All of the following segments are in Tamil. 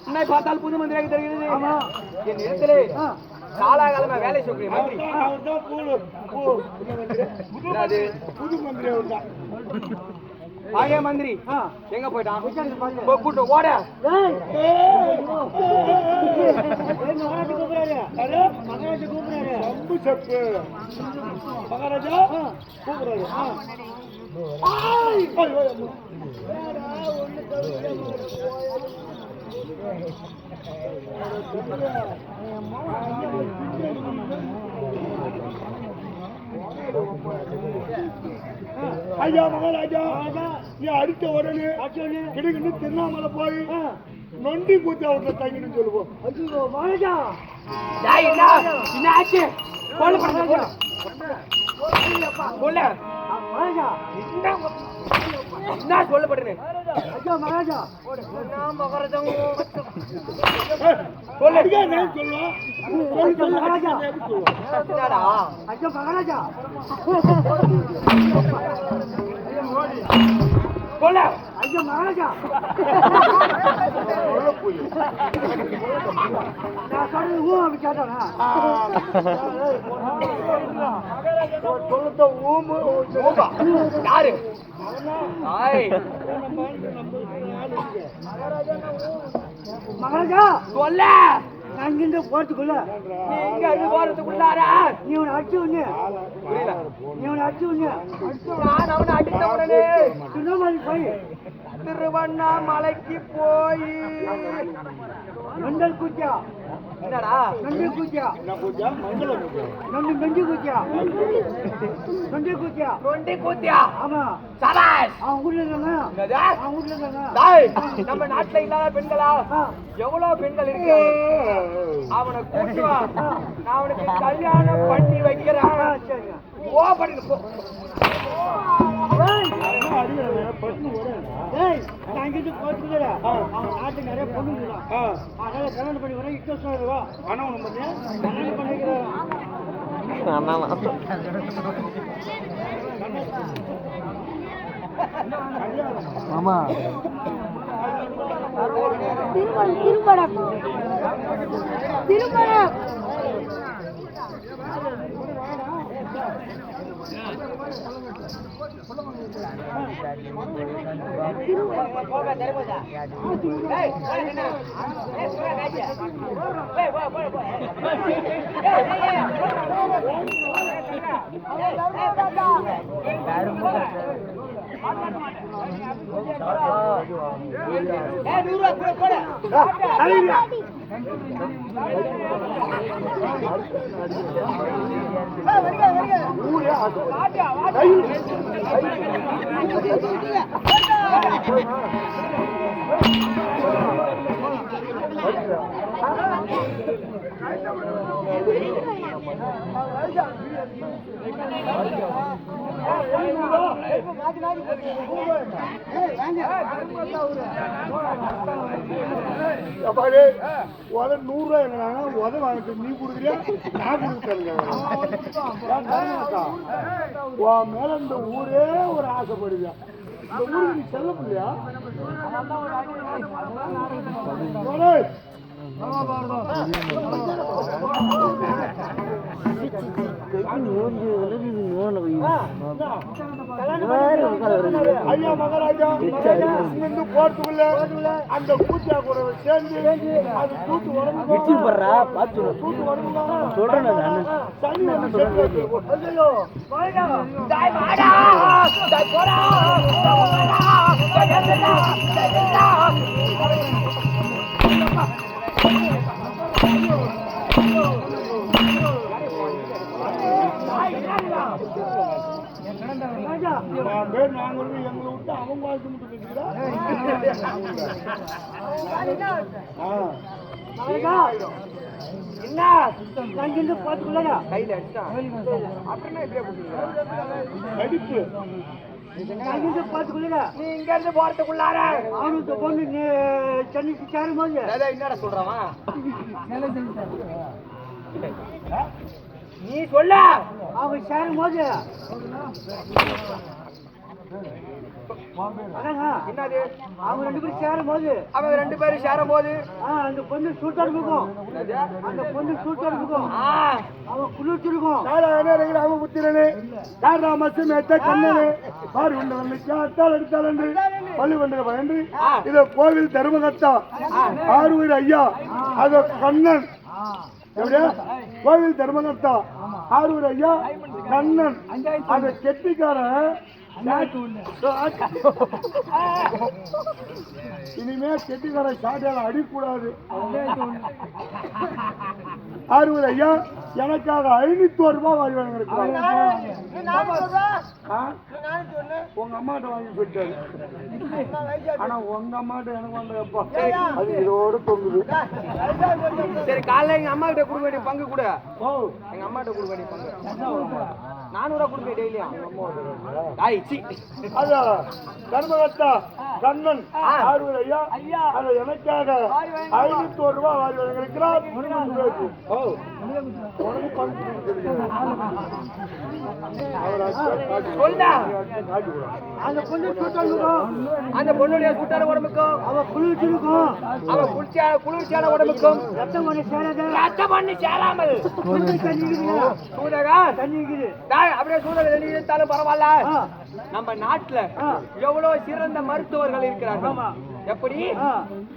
என்னை பார்த்தால் புது மந்திரியாக தெரிகிறது. என் இடத்திலே காலாகாலமா வேலை சொல்கிறேன் மந்திரி. புது மந்திரி ஆகிய மந்திரி எங்க போயிட்டான்? கூட்டு ஓட மகாராஜா கூப்பிடுறாரு. மகாராஜா கூப்பிடுறாரு. ஐயா மகாராஜா, நீ அடித்த உடனே கிடக்கு திருவண்ணாமலை போய் நொண்டி பூத்தி அவர்கிட்ட தங்கின்னு சொல்லுவோம். மகாராஜா என்னாச்சு? என்ன சொல்லப்படுறேன்? மகாராஜா மகாராஜா ஐயா மகாராஜா நான் சொல்றது கேட்டானா? யாரு மகாராஜா சொல்ல நான் இங்கிருந்து போறதுக்குள்ள நீ உன்னை அடிச்சு ஒண்ணு நான் அவனை அடித்த உடனே திருவண்ணாமலை போய் திருவண்ணாமலைக்கு போய் நண்டல் கூச்சா என்னடா நண்டு கூச்சா நண்டு கூச்சா நண்டு கூச்சா நொண்டி கூச்சா ஆமா சபாஷ் அவன் ஊர்ல இருக்காங்க அவன் ஊர்ல இருக்காங்க நம்ம நாட்டுல இல்லாத பெண்களா எவ்வளவு பெண்கள் இருக்கு அவனை கூட்டு வா நான் அவனுக்கு கல்யாணம் பண்ணி வைக்கிறேன் ஓ பண்ணு போ நாட்டுக்கு நிறைய பொண்ணு அதனால கல்யாணம் பண்ணி வர இஷ்டம் கல்யாணம் பண்ணிக்கிறேன் ஆமா திருமணம் ₹100 உத வாங்கிட்டு நீ கொடுக்குறியா நான் கொடுக்குறேன் உன் மேல இந்த ஊரே ஒரு ஆசைப்படுவியா இந்த ஊருக்கு நீ செல்ல முடியா ஐயா மகாராஜா போறதுக்குள்ள அந்த பூஜா கூட சேர்ந்து அது தூட்டு உடம்பு தூட்டு உடம்பு சொல்றேன் சனி நாங்கள் எங்களை விட்டு அவங்க வாழ்க்கை என்ன நாங்க பார்த்துக்கல கையில அடிப்பு பார்த்துக்கல நீ இங்க இருந்து போறதுக்குள்ளார அவனுக்கு பொண்ணு சென்னைக்கு சேரும் போது என்னடா சொல்றான் நீ சொல்ல அவன் சேரும் போது என்னது அவங்க ரெண்டு பேரும் சேரும் போது அந்த பொண்ணு சூட்டா இருக்கும் அந்த பொண்ணு சூட்டா இருக்கும் அவன் குளிர்ச்சிருக்கும் அவன் புத்திரனே மசம் எத்த கண்ணனே பாரு அத்தால் எடுத்தால் என்று பள்ளி கொண்டு என்று இத கோவில் தர்மகர்த்தா ஆறுவீர் ஐயா அத கண்ணன் எப்படியா கோவில் தர்மகர்த்தா ஆறுவீர் ஐயா கண்ணன் அந்த கெட்டிக்காரன் இனிமே கெட்டிக்கார சாட்டையால அடிக்கூடாது. ஆறுவர் ஐயா எனக்காக 501 ரூபாய் வாங்கி வழங்கிருக்கிறாங்க. உங்க அம்மாட்ட வாங்கி போயிட்டாரு. ஆனா உங்க அம்மாட்ட எனக்கு வந்தப்பா அது இதோடு தொங்குது. சரி காலைல எங்க அம்மா கிட்ட கொடுக்க வேண்டிய பங்கு கூட எங்க அம்மாட்ட கொடுக்க வேண்டிய பங்கு 400 ரூபாய் கொடுப்பேன் டெய்லியா. தர்மகர்த்தா கண்ணன் ஆறுவர் ஐயா அதை எனக்காக 501 ரூபாய் வாங்கி வழங்கிருக்கிறார். அந்த பொண்ணுடைய கூட்டார உடம்புக்கும் அவ குளிர்ச்சிருக்கும் அவ குளிர்ச்சியான உடம்புக்கும் ரத்தம் பண்ணி சேராமல் சூதகா தண்ணி அப்படியே சூதக தண்ணி இருந்தாலும் பரவாயில்ல. நம்ம நாட்டுல எவ்வளவு சிறந்த மருத்துவர்கள் இருக்கிறார்கள். எப்படி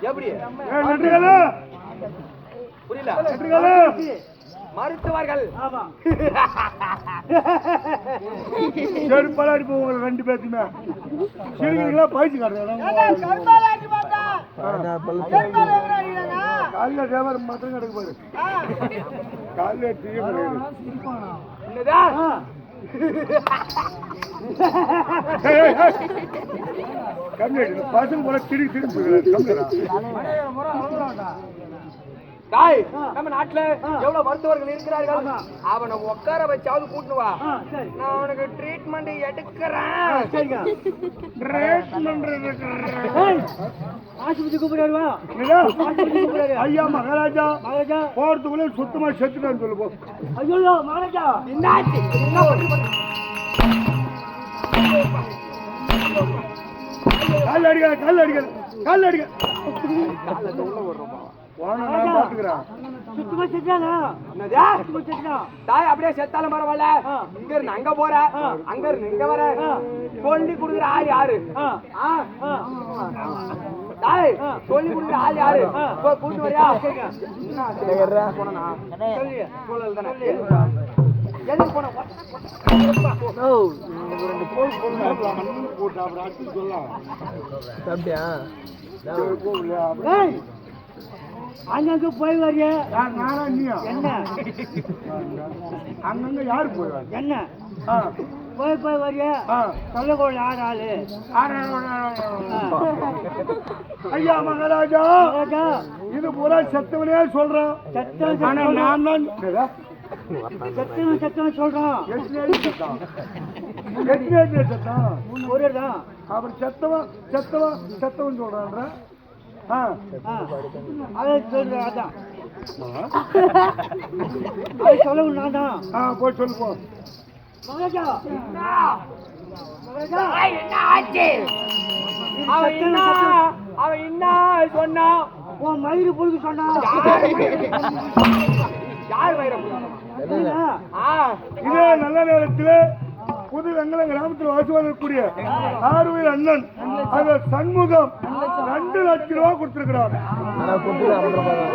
எப்படி புரியல மருத்துவர்கள் செருப்பாடி போவாங்க ரெண்டு பேருக்குமே சிறுகளா பயிற்சி காட்டுறாங்க. காலைல தேவர் மாத்திரம் கிடக்கு பாரு காலைல பசங்க போல திரும்பி தாய் நம்ம நாட்டுல எவ்வளவு மருத்துவர்கள் இருக்கிறார்கள். அவனை உட்கார வச்சாவது கூட்டுவா நான் அவனுக்கு ட்ரீட்மெண்ட் எடுக்கிறேன். ஐயா மகாராஜா போறதுக்குள்ள சுத்தமா செத்துட்டான்னு சொல்லு போ. ஐயோ மகாராஜா என்னாச்சு கால் அடிக்க கால் அடிக்க கால் அடிக்க அப்படியே செத்தாலும் பரவாயில்ல. இங்க இருந்து அங்க போற அங்க இருந்து இங்க வர சொல்லி கொடுக்குற ஆள் யாரு சொல்லி கொடுக்குற ஆள் யாரு கூட்டு வரையா அங்கங்க போய் வரைய என்ன அங்கங்க யாரு போய் என்ன போய் வரைய சொல்லகோள் ஆறு ஐயா மகாராஜா இது பூரா செத்தவனே சொல்றான். நான் தான் செத்தவன் சொல்றான். அவர் செத்தவன் செத்தவன் செத்தவன் சொல்றான். சொல்லவும் நான் தான் போய் சொல்லுவோம். அவன் என்ன சொன்னா உன் மயிறு புழுக்கு சொன்னா யார் வயிறு இதே நல்ல நேரத்தில் புது வெங்கல கிராமத்தில் வாசி வரக்கூடிய ஆறுவீர் அண்ணன் அந்த சண்முகம் 2 லட்சம் ரூபாய் கொடுத்திருக்கிறார்.